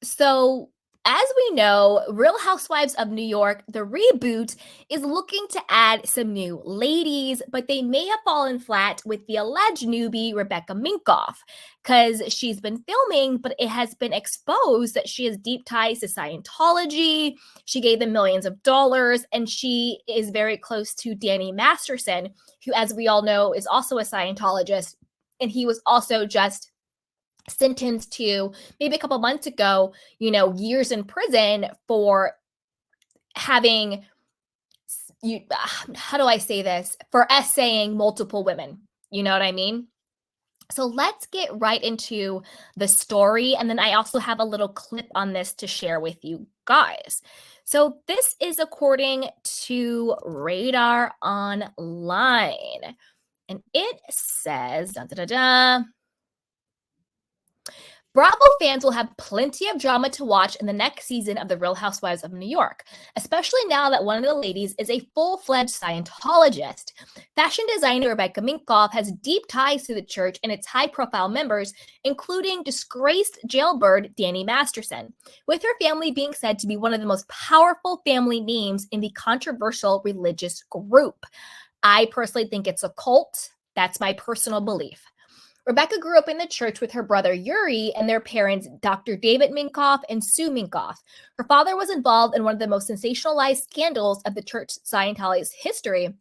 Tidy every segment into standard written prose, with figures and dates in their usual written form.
So, as we know, Real Housewives of New York, the reboot, is looking to add some new ladies, but they may have fallen flat with the alleged newbie Rebecca Minkoff because she's been filming, but it has been exposed that she has deep ties to Scientology. She gave them millions of dollars, and she is very close to Danny Masterson, who, as we all know, is also a Scientologist, and he was also just sentenced to maybe a couple months ago, years in prison for having how do I say this? For essaying multiple women. You know what I mean? So let's get right into the story. And then I also have a little clip on this to share with you guys. So this is according to Radar Online. And it says, da, da, da, da, Bravo fans will have plenty of drama to watch in the next season of The Real Housewives of New York, especially now that one of the ladies is a full-fledged Scientologist. Fashion designer Rebecca Minkoff has deep ties to the church and its high-profile members, including disgraced jailbird Danny Masterson, with her family being said to be one of the most powerful family names in the controversial religious group. I personally think it's a cult. That's my personal belief. Rebecca grew up in the church with her brother Yuri and their parents, Dr. David Minkoff and Sue Minkoff. Her father was involved in one of the most sensationalized scandals of the church Scientology's history,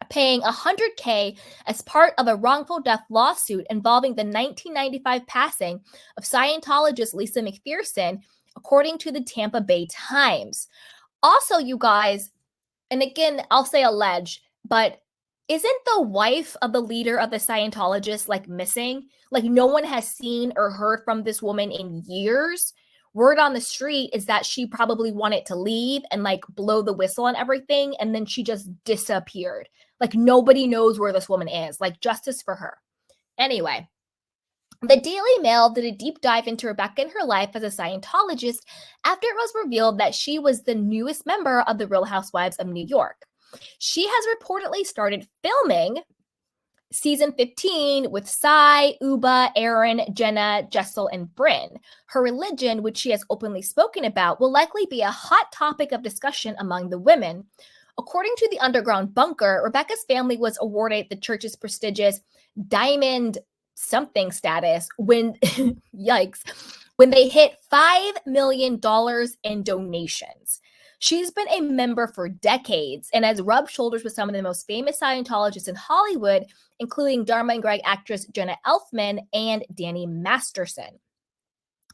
paying $100K as part of a wrongful death lawsuit involving the 1995 passing of Scientologist Lisa McPherson, according to the Tampa Bay Times. Also, you guys, and again, I'll say alleged, but isn't the wife of the leader of the Scientologists missing? No one has seen or heard from this woman in years. Word on the street is that she probably wanted to leave and blow the whistle on everything, and then she just disappeared. Nobody knows where this woman is. Justice for her. Anyway, the Daily Mail did a deep dive into Rebecca and her life as a Scientologist after it was revealed that she was the newest member of the Real Housewives of New York. She has reportedly started filming season 15 with Sai, Uba, Aaron, Jenna, Jessel, and Bryn. Her religion, which she has openly spoken about, will likely be a hot topic of discussion among the women. According to the Underground Bunker, Rebecca's family was awarded the church's prestigious Diamond something status when, yikes, when they hit $5 million in donations. She's been a member for decades and has rubbed shoulders with some of the most famous Scientologists in Hollywood, including Dharma and Greg actress Jenna Elfman and Danny Masterson.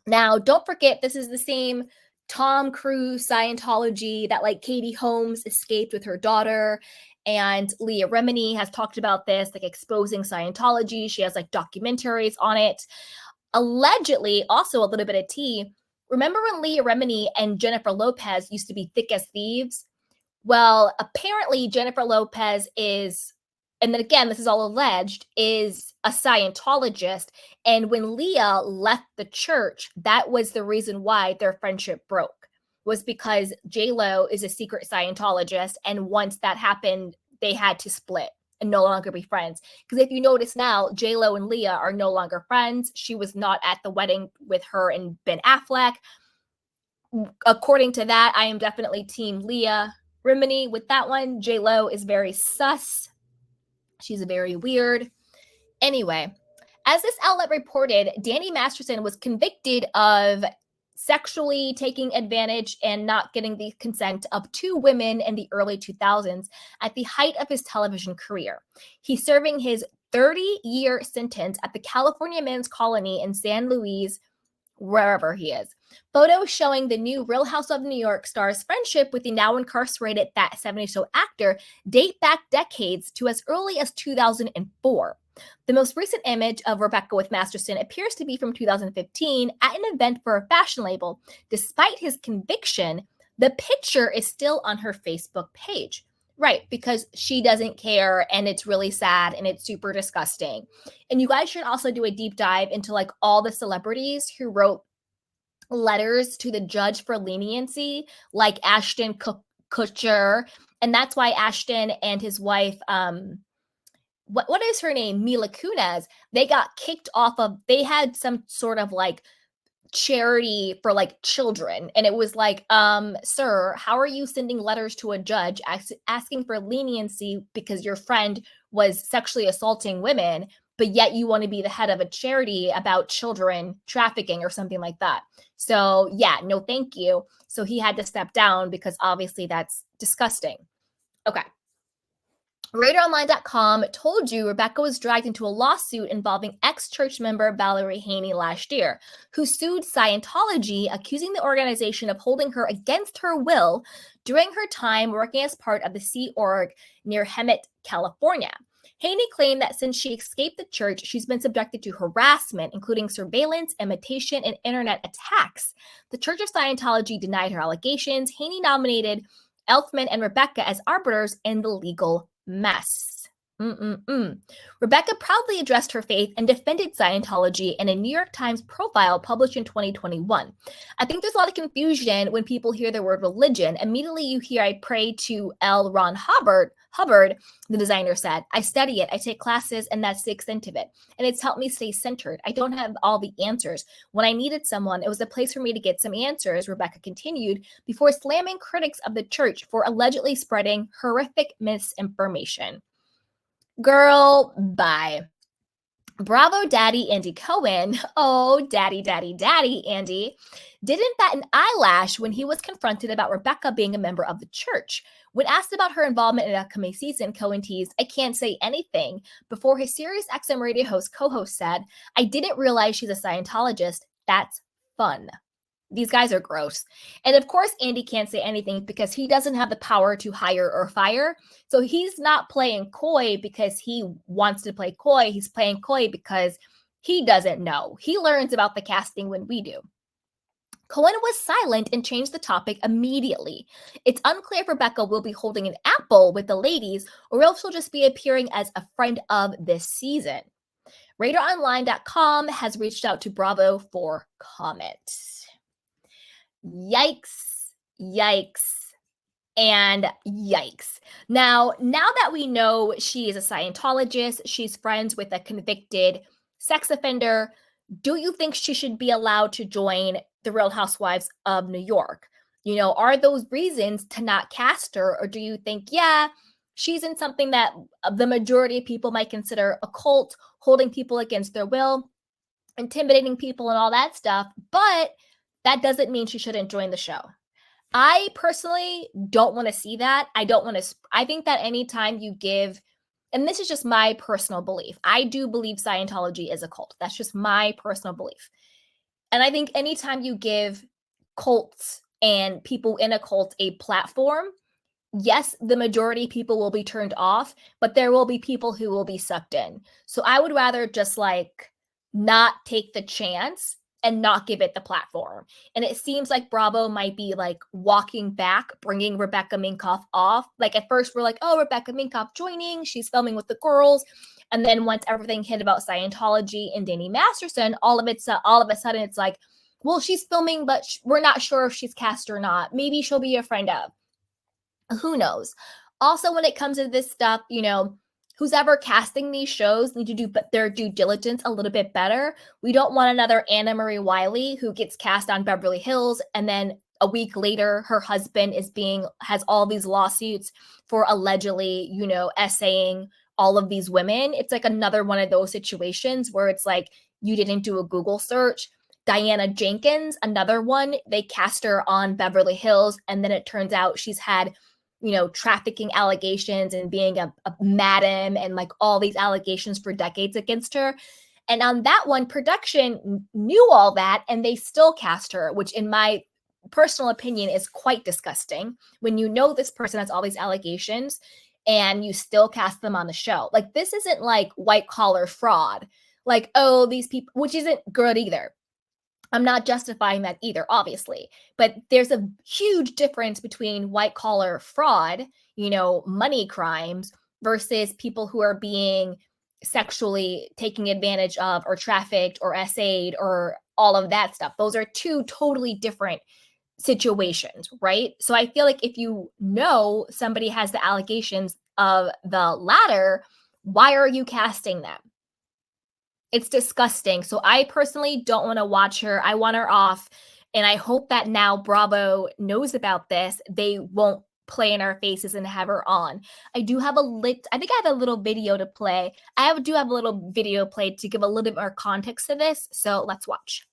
Now, don't forget, this is the same Tom Cruise Scientology that Katie Holmes escaped with her daughter. And Leah Remini has talked about this, exposing Scientology. She has documentaries on it. Allegedly, also a little bit of tea. Remember when Leah Remini and Jennifer Lopez used to be thick as thieves? Well, apparently Jennifer Lopez is, and then again, this is all alleged, is a Scientologist. And when Leah left the church, that was the reason why their friendship broke, was because J-Lo is a secret Scientologist. And once that happened, they had to split and no longer be friends. Because if you notice now, J-Lo and Leah are no longer friends. She was not at the wedding with her and Ben Affleck. According to that, I am definitely team Leah Remini with that one. J-Lo is very sus. She's very weird. Anyway, as this outlet reported, Danny Masterson was convicted of sexually taking advantage and not getting the consent of 2 women in the early 2000s at the height of his television career. He's serving his 30-year sentence at the California Men's Colony in San Luis, wherever he is. Photos showing the new Real House of New York star's friendship with the now incarcerated That 70s Show actor date back decades to as early as 2004. The most recent image of Rebecca with Masterson appears to be from 2015 at an event for a fashion label. Despite his conviction, the picture is still on her Facebook page. Right, because she doesn't care, and it's really sad, and it's super disgusting. And you guys should also do a deep dive into all the celebrities who wrote letters to the judge for leniency, like Ashton Kutcher. And that's why Ashton and his wife, what is her name? Mila Kunis. They got kicked off of, they had some sort of charity for like children, and it was like, sir, how are you sending letters to a judge asking for leniency because your friend was sexually assaulting women, but yet you want to be the head of a charity about children trafficking or something like that? So yeah, no thank you. So he had to step down because obviously that's disgusting. Okay. RadarOnline.com told you Rebecca was dragged into a lawsuit involving ex-church member Valerie Haney last year, who sued Scientology, accusing the organization of holding her against her will during her time working as part of the Sea Org near Hemet, California. Haney claimed that since she escaped the church, she's been subjected to harassment, including surveillance, imitation, and internet attacks. The Church of Scientology denied her allegations. Haney nominated Elfman and Rebecca as arbiters in the legal mess. Rebecca proudly addressed her faith and defended Scientology in a New York Times profile published in 2021. I think there's a lot of confusion when people hear the word religion. Immediately you hear, I pray to L. Ron Hubbard, the designer said. I study it, I take classes, and that's the extent of it. And it's helped me stay centered. I don't have all the answers. When I needed someone, it was a place for me to get some answers, Rebecca continued, before slamming critics of the church for allegedly spreading horrific misinformation. Girl, bye. Bravo daddy Andy Cohen, oh daddy, Andy, didn't bat an eyelash when he was confronted about Rebecca being a member of the church. When asked about her involvement in an upcoming season, Cohen teased, I can't say anything, before his Sirius XM radio host co-host said, I didn't realize she's a Scientologist. That's fun. These guys are gross. And of course, Andy can't say anything because he doesn't have the power to hire or fire. So he's not playing coy because he wants to play coy. He's playing coy because he doesn't know. He learns about the casting when we do. Cohen was silent and changed the topic immediately. It's unclear if Rebecca will be holding an apple with the ladies or else she'll just be appearing as a friend of this season. RadarOnline.com has reached out to Bravo for comment. Yikes, and yikes. Now that we know she is a Scientologist, she's friends with a convicted sex offender, do you think she should be allowed to join the Real Housewives of New York? Are those reasons to not cast her? Or do you think, yeah, she's in something that the majority of people might consider a cult, holding people against their will, intimidating people and all that stuff, but that doesn't mean she shouldn't join the show. I personally don't want to see that. I think that anytime you give, and this is just my personal belief, I do believe Scientology is a cult. That's just my personal belief. And I think anytime you give cults and people in a cult a platform, yes, the majority of people will be turned off, but there will be people who will be sucked in. So I would rather just not take the chance and not give it the platform. And it seems like Bravo might be walking back, bringing Rebecca Minkoff off. At first we're like, oh, Rebecca Minkoff joining, she's filming with the girls. And then once everything hit about Scientology and Danny Masterson, all of a sudden it's like, well, she's filming, but we're not sure if she's cast or not. Maybe she'll be a friend of. Who knows? Also, when it comes to this stuff, who's ever casting these shows need to do their due diligence a little bit better. We don't want another Anna Marie Wiley who gets cast on Beverly Hills, and then a week later, her husband has all these lawsuits for allegedly, essaying all of these women. It's like another one of those situations where it's like you didn't do a Google search. Diana Jenkins, another one, they cast her on Beverly Hills, and then it turns out she's had trafficking allegations and being a madam and all these allegations for decades against her. And on that one, production knew all that and they still cast her, which in my personal opinion is quite disgusting when this person has all these allegations and you still cast them on the show. This isn't white collar fraud. Oh, these people, which isn't good either. I'm not justifying that either, obviously, but there's a huge difference between white collar fraud, money crimes versus people who are being sexually taken advantage of or trafficked or essayed or all of that stuff. Those are two totally different situations, right? So I feel like if somebody has the allegations of the latter, why are you casting them? It's disgusting. So I personally don't want to watch her. I want her off. And I hope that now Bravo knows about this. They won't play in our faces and have her on. I do have I think I have a little video to play. Do have a little video played to give a little bit more context to this. So let's watch.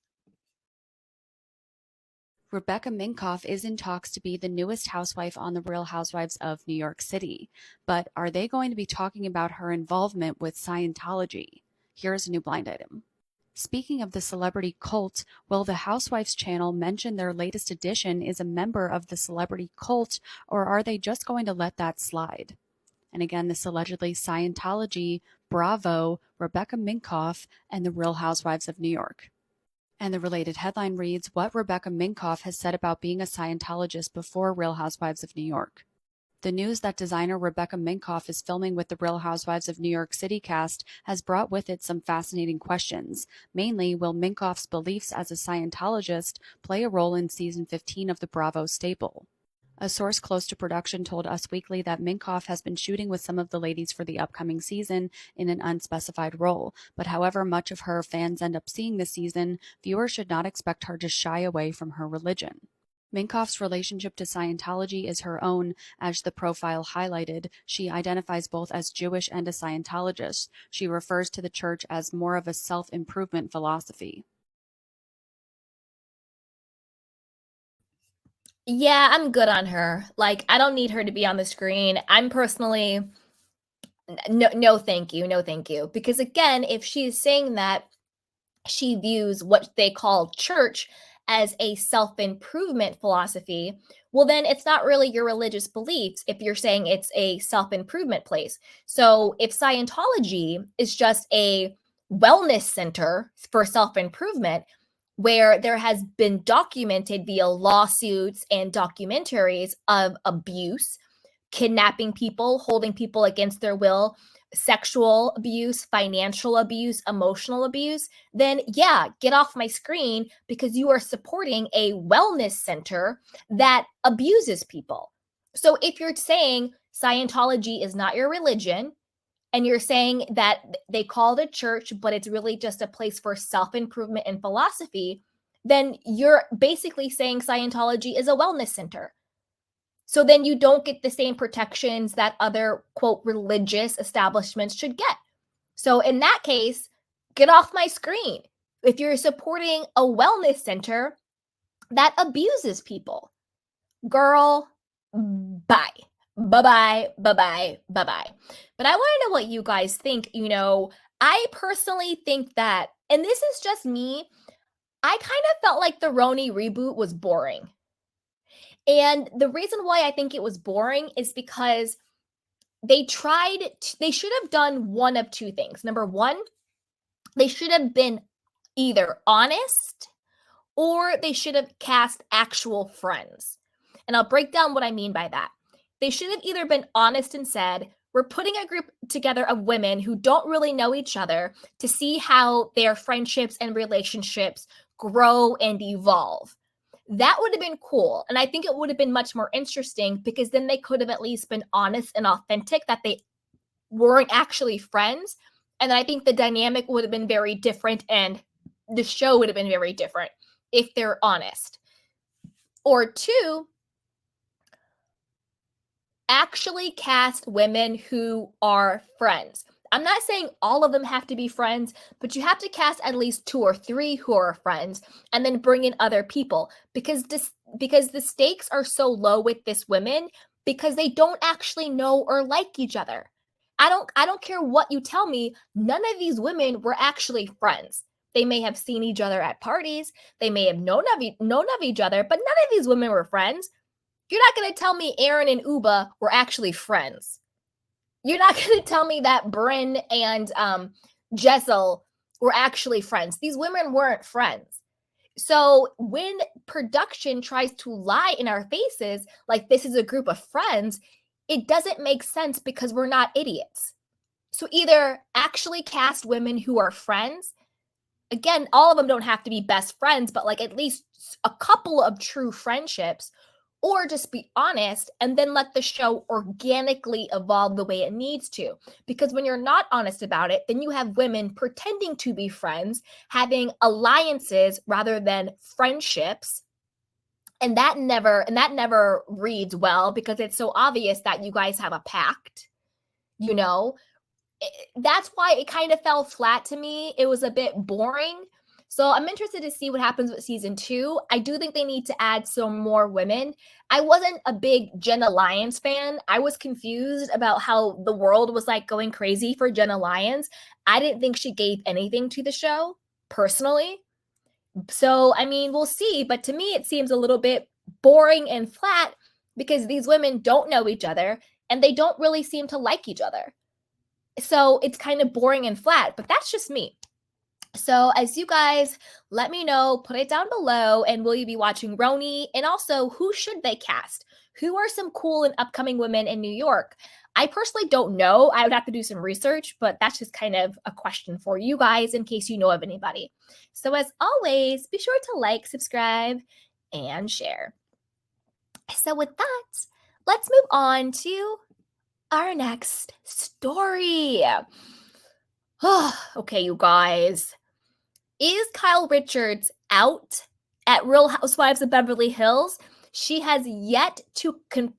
Rebecca Minkoff is in talks to be the newest housewife on the Real Housewives of New York City. But are they going to be talking about her involvement with Scientology? Here's a new blind item. Speaking of the celebrity cult, will the Housewives channel mention their latest addition is a member of the celebrity cult, or are they just going to let that slide? And again, this allegedly Scientology, Bravo, Rebecca Minkoff, and the Real Housewives of New York. And the related headline reads, what Rebecca Minkoff has said about being a Scientologist before Real Housewives of New York. The news that designer Rebecca Minkoff is filming with the Real Housewives of New York City cast has brought with it some fascinating questions. Mainly, will Minkoff's beliefs as a Scientologist play a role in season 15 of the Bravo staple? A source close to production told Us Weekly that Minkoff has been shooting with some of the ladies for the upcoming season in an unspecified role, but however much of her fans end up seeing this season, viewers should not expect her to shy away from her religion. Minkoff's relationship to Scientology is her own. As the profile highlighted, she identifies both as Jewish and a Scientologist. She refers to the church as more of a self-improvement philosophy. Yeah, I'm good on her. Like, I don't need her to be on the screen. I'm personally, no, thank you. No, thank you. Because again, if she's saying that she views what they call church as a self-improvement philosophy, well, then it's not really your religious beliefs if you're saying it's a self-improvement place. So if Scientology is just a wellness center for self-improvement, where there has been documented via lawsuits and documentaries of abuse, kidnapping people, holding people against their will, sexual abuse, financial abuse, emotional abuse, then yeah, get off my screen because you are supporting a wellness center that abuses people. So if you're saying Scientology is not your religion, and you're saying that they call it a church, but it's really just a place for self-improvement and philosophy, then you're basically saying Scientology is a wellness center. So then you don't get the same protections that other, quote, religious establishments should get. So in that case, get off my screen if you're supporting a wellness center that abuses people. Girl, bye. Bye-bye, bye-bye, bye-bye. But I want to know what you guys think. I personally think that, and this is just me, I kind of felt like the RHONY reboot was boring. And the reason why I think it was boring is because they should have done one of two things. Number one, they should have been either honest or they should have cast actual friends. And I'll break down what I mean by that. They should have either been honest and said, we're putting a group together of women who don't really know each other to see how their friendships and relationships grow and evolve. That would have been cool. And I think it would have been much more interesting because then they could have at least been honest and authentic that they weren't actually friends. And I think the dynamic would have been very different and the show would have been very different if they're honest. Or two, actually cast women who are friends. I'm not saying all of them have to be friends, but you have to cast at least 2 or 3 who are friends and then bring in other people because the stakes are so low with this women because they don't actually know or like each other. I don't care what you tell me, none of these women were actually friends. They may have seen each other at parties, they may have known of each other, but none of these women were friends. You're not going to tell me Aaron and Uba were actually friends. You're not going to tell me that Bryn and Jessel were actually friends. These women weren't friends. So when production tries to lie in our faces, like this is a group of friends, it doesn't make sense because we're not idiots. So either actually cast women who are friends. Again, all of them don't have to be best friends, but like at least a couple of true friendships, or just be honest and then let the show organically evolve the way it needs to. Because when you're not honest about it, then you have women pretending to be friends, having alliances rather than friendships. And that never reads well because it's so obvious that you guys have a pact, you know? That's why it kind of fell flat to me. It was a bit boring. So I'm interested to see what happens with season 2. I do think they need to add some more women. I wasn't a big Jenna Lyons fan. I was confused about how the world was like going crazy for Jenna Lyons. I didn't think she gave anything to the show, personally. So, I mean, we'll see. But to me, it seems a little bit boring and flat because these women don't know each other and they don't really seem to like each other. So it's kind of boring and flat, but that's just me. So as you guys let me know, put it down below, and will you be watching RHONY? And also, who should they cast? Who are some cool and upcoming women in New York? I personally don't know. I would have to do some research, but that's just kind of a question for you guys in case you know of anybody. So as always, be sure to like, subscribe, and share. So with that, let's move on to our next story. Okay, you guys. Is Kyle Richards out at Real Housewives of Beverly Hills? She has yet to confirm